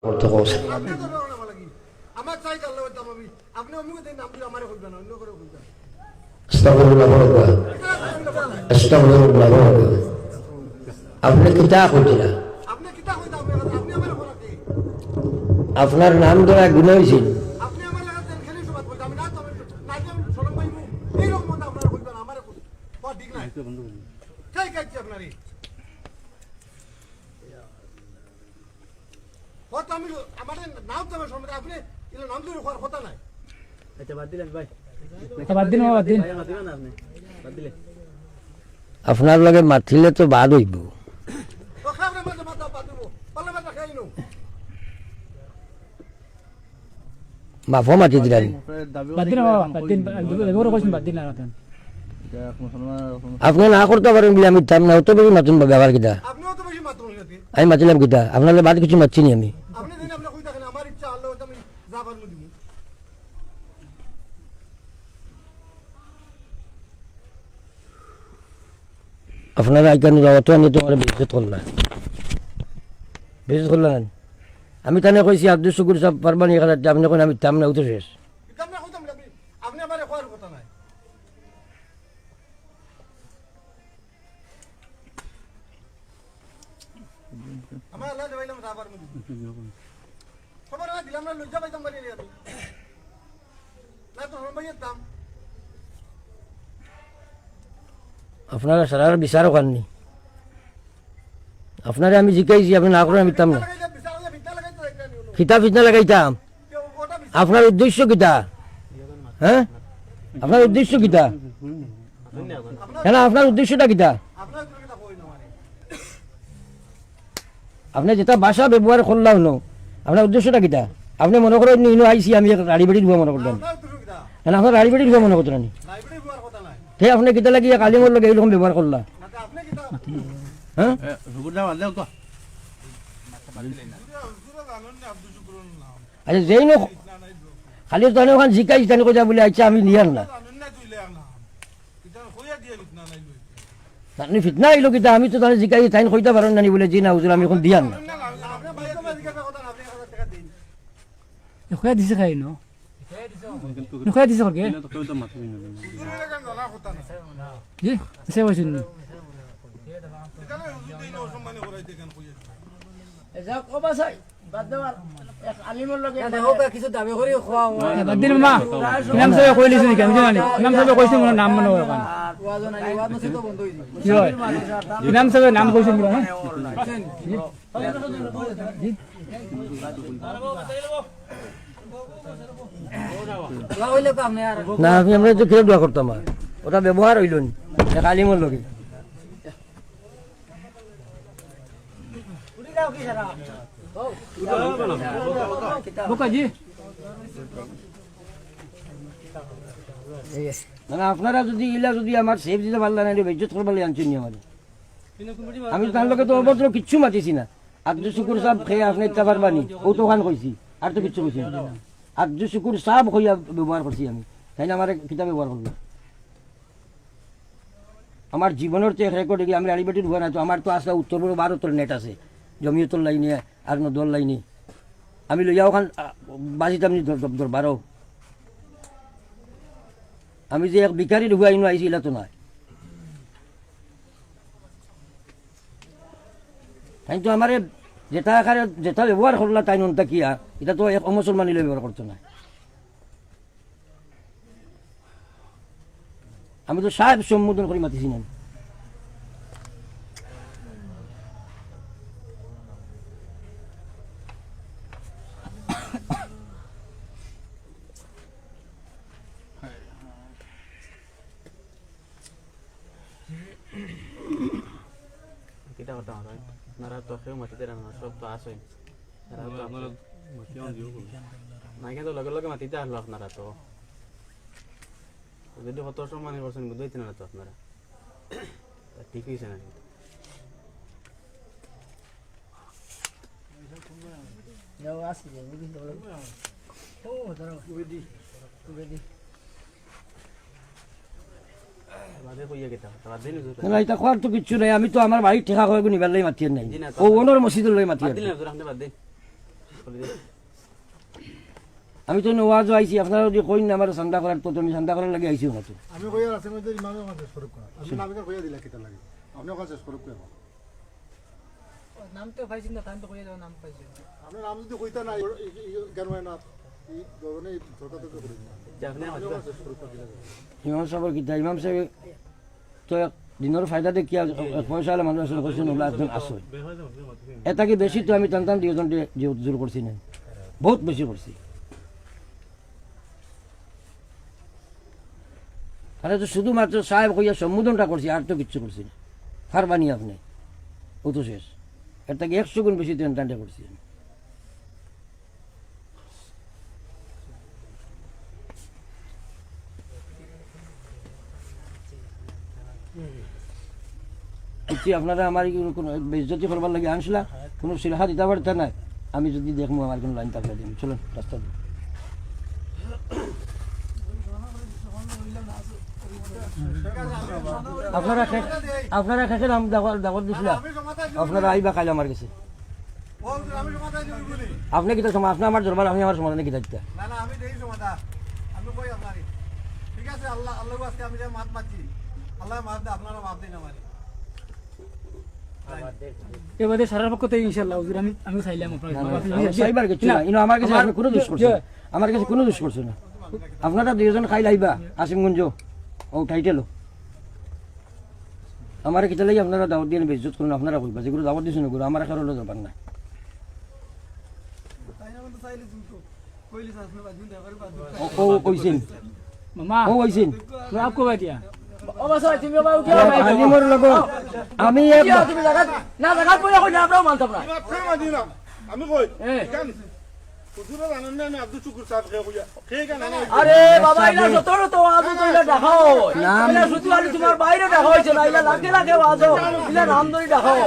করতে কস আমার চাই আল্লাহ আমি আপনি অমুক দিন নাম দিয়ে আমারে কইবেন অন্য করে কইবেন আস্তাগফিরুল্লাহ বলবা আস্তাগফিরুল্লাহ বলবা আপনি কিতা কইলা আপনি কিতা কইতা আপনি আমারে বলাতে আপনার নাম ধরা গুনাহ হইছিল আপনি আমার লাগা দেন খেলি সুবাদ বলতে আমি না তো না যে সরম ভাই এই রকম মত আপনারা কইবেন আমারে কই বা ঠিক না তাই কাজ আপনারই কত আমি আমাদের নাম তো সম্বন্ধে আপনি এর নাম ধরে করার কথা নাই আচ্ছা বাদ দিলেন ভাই বাদ দিন বাদ দিন বাদ দিবেন না আপনি বাদ দিলে আপনার লগে মাতিলে তো বাদ হইব তো খাবরে মধ্যে মাথা পাতিব পালে মাথা খাই নো মাফও মাতি দিলেন বাদ দিন বাদ দিন এবারে কইছেন বাদ দিন না রাতেন আপনি না করতে পারেন বলে আমি তাম না অত বেশি মাতুন ব্যবহার কিতা আপনিও তো বেশি মাত্র হইতে আমি মাতিলাম কিতা আপনার বাদ কিছু মাতছি নি আমি আপনি দিন আপনি কই থাকেন আমার ইচ্ছা আল্লাহ আমি যাবার মু দিব আপনারা আইকান অত আনি তোমার বিজত করলেন আমি তানে কইছি আব্দুল শুকুর সাহেব পারবানি এখানে আপনি কোন আমি তাম না উঠে শেষ কেমনে কইতাম আপনি আমারে করার কথা নাই আমার আল্লাহ দেবাইলাম যাবার মু দিব খবর না দিলাম না লজ্জা পাইতাম বাড়ি আমি না তো রমাইয়ের দাম আপনারা সারার বিচারও কাননি আপনারে আমি জিকাইছি আপনি না করেন আমি তাম না খিতা ফিতনা লাগাইতাম আপনার উদ্দেশ্য কিতা হ্যাঁ আপনার উদ্দেশ্য কিতা কেন আপনার উদ্দেশ্যটা কিতা আপনি যেটা ভাষা ব্যবহার করলাম ন আপনার উদ্দেশ্যটা কিতা আপনি মনে করেন ইনো আইসি আমি রাড়ি বাড়ি ধোয়া মনে করতেন কেন আপনার রাড়ি বাড়ি ধোয়া মনে করতেন নি হে আপনি কিতা লাগিয়ে কালিমর লগে এইরকম ব্যবহার করলা হ্যাঁ আচ্ছা যেই নো খালি তো ওখানে জিকাইছি তাহলে কোথা বলে আচ্ছা আমি নিয়ার না আপনি ফিতনা আইলো কিতা আমি তো তাহলে জিকাই তাই কইতে পারেন না বলে জি না হুজুর আমি এখন দিয়ার না খুয়া দিছে খাই ন খুয়া দিছে করকে জি সে বসুন যাও কবা চাই বাদ দেওয়ার এক আলিমর লগে কিছু দাবি কৰি খোৱা বাদ দিন মা নাম সবে কই লিছি নাকি আমি জানি নাম সবে কইছে মোর নাম মনে হয় কারণ ওয়াজন আলি ওয়াজ নসি তো বন্ধ হইছে কি হয় নাম সবে নাম কইছেন কি হ্যাঁ ওয়া হইলে কাম নাই আর না আমি আমরা তো খেলে দোয়া করতাম আর ওটা ব্যবহার হইল নি কালিমর লগে বোকা জি না আপনারা যদি ইলা যদি আমার সেফ দিতে পারলেন না বেজ্জত করবার আনছেন নি আমার আমি তার লগে তো অভদ্র কিচ্ছু মাতিছি না আব্দুল শুকুর সাহেব খেয়ে আপনি ইচ্ছা পারবানি ও তো ওখান কইছি আর তো কিচ্ছু কইছি আব্দুল শুকুর সাহেব হইয়া ব্যবহার করছি আমি তাই না আমার কিতাব ব্যবহার করবো আমার জীবনের তো রেকর্ড আমি আড়িবাটির ভয় না তো আমার তো আসলে উত্তর পূর্ব ভারতের নেট আছে জমিয়তর লাইনে আর নদর লাইনে আমি লইয়া ওখান বাজিতাম নি দরবারও আমি যে এক বিকারি ঢুকাই নো আইছি এটা তো নয় তাই তো আমার যেটা আকারে যেটা ব্যবহার করলা তাই নন্তা কিয়া এটা তো এক অমুসলমানি ব্যবহার করতো না আমি তো সাহেব সম্বোধন করে মাতিছি না কিটা কথা হয় আপনারা তো কেউ মাতিতে না সব তো আসেন না কিন্তু লগে লগে মাতিতে আসলো আপনারা তো যদি কত সম্মান করছেন বুঝতে না তো আপনারা ঠিক হয়েছে না যাও আসি ও ধরো না এটা খোয়ার তো কিচ্ছু নাই আমি তো আমার বাড়ির ঠেকা করে নিবার লাই মাতিয়ে নাই ও ওনর মসজিদের লই মাতিয়ে আমি তো নওয়াজও আইছি, আপনারা যদি কইন না আমার চান্দা করার, তো আমি চান্দা করার লাগে আইছি না তো। আমি কইয়া আছে মধ্যে ইমামে কাছে স্বরূপ করা আপনি নামে কইয়া দিলা কিতা লাগে আপনি কাছে স্বরূপ করা নাম তো পাইছি না, তাই তো কইয়া দাও নাম পাইছি। আপনি নাম যদি কইতা না কেন হয় না এই গগনে সরকার থেকে করে ইমাম সাহেবের কিতা, ইমাম সাহেব তো দিনের ফায়দা দেখি পয়সা হলে মানুষ আসলে করছেন ওগুলো একজন আসে এটা কি বেশি, তো আমি টানতাম দুজন জোর করছি না, বহুত বেশি করছি। আরে তো শুধুমাত্র সাহেব কইয়া সম্বোধনটা করছি, আর তো কিচ্ছু করছি না। ফারবানি আপনি ও তো শেষ, এর থেকে 100 গুণ বেশি টানটা করছি। আপনারা আমার কোনো বেজ্জতি করবার লাগে আনছিলা, কোনো সিলহা দিতে পারতে নাই। আমি যদি দেখবো আমার কোনো লাইন থাকলে দিন, চলুন রাস্তা দিন। আপনারা খেতে নাম দাওয়াত দিছিলা, আপনারা আইবা কাল আমার কাছে। আমি সমাধান দিই বলি আপনি কিতা সময়, আপনি আমার দরবার, আপনি আমার সমাধানে কিতা দিতা। না না আমি দেই সমাধান আমি কই আপনারই ঠিক আছে আল্লাহ আল্লাহ আজকে আমি যে মাত মাছি আল্লাহ মাত দে আপনারা মাত দেন আমারে এবারে সারার পক্ষ থেকে ইনশাআল্লাহ হুজুর আমি চাইলাম আপনার সাইবার কিছু না, ইনো আমার কাছে আপনি কোনো দোষ করছেন না, আমার কাছে কোনো দোষ করছেন না। আপনারা দুজন খাই লাইবা আসিমগঞ্জ ও টাইটেল আমার কিতা লাগে আপনারা দাওয়াত দিয়ে বেজ্জত করুন, আপনারা কইবা যেগুলো দাওয়াত দিছেন ওগুলো আমার কারো দরকার না। তাই না তো চাইলে তুমি কইলি সাসনে বাজুন দেবার বাজুন ও কইছেন মামা ও কইছেন রাব কো বাতিয়া ও বাসাই তুমি বাবা উঠিয়া ভাই আলিমর লগত আমি তুমি জায়গা না জায়গা কইয়া কই না আমরাও মানতাম না মাত্র মাদিনা আমি কই এ কেন হুজুর জানেন না আমি আব্দুল শুকুর সাহেব কে কইয়া কে কেন না আরে বাবা ইলা যতর তো আজু তো ইলা দেখাও নাম- ইলা শুধু আলি তোমার বাইরে দেখা হইছে না, ইলা লাগে লাগে আজো ইলা নাম ধরে দেখাও।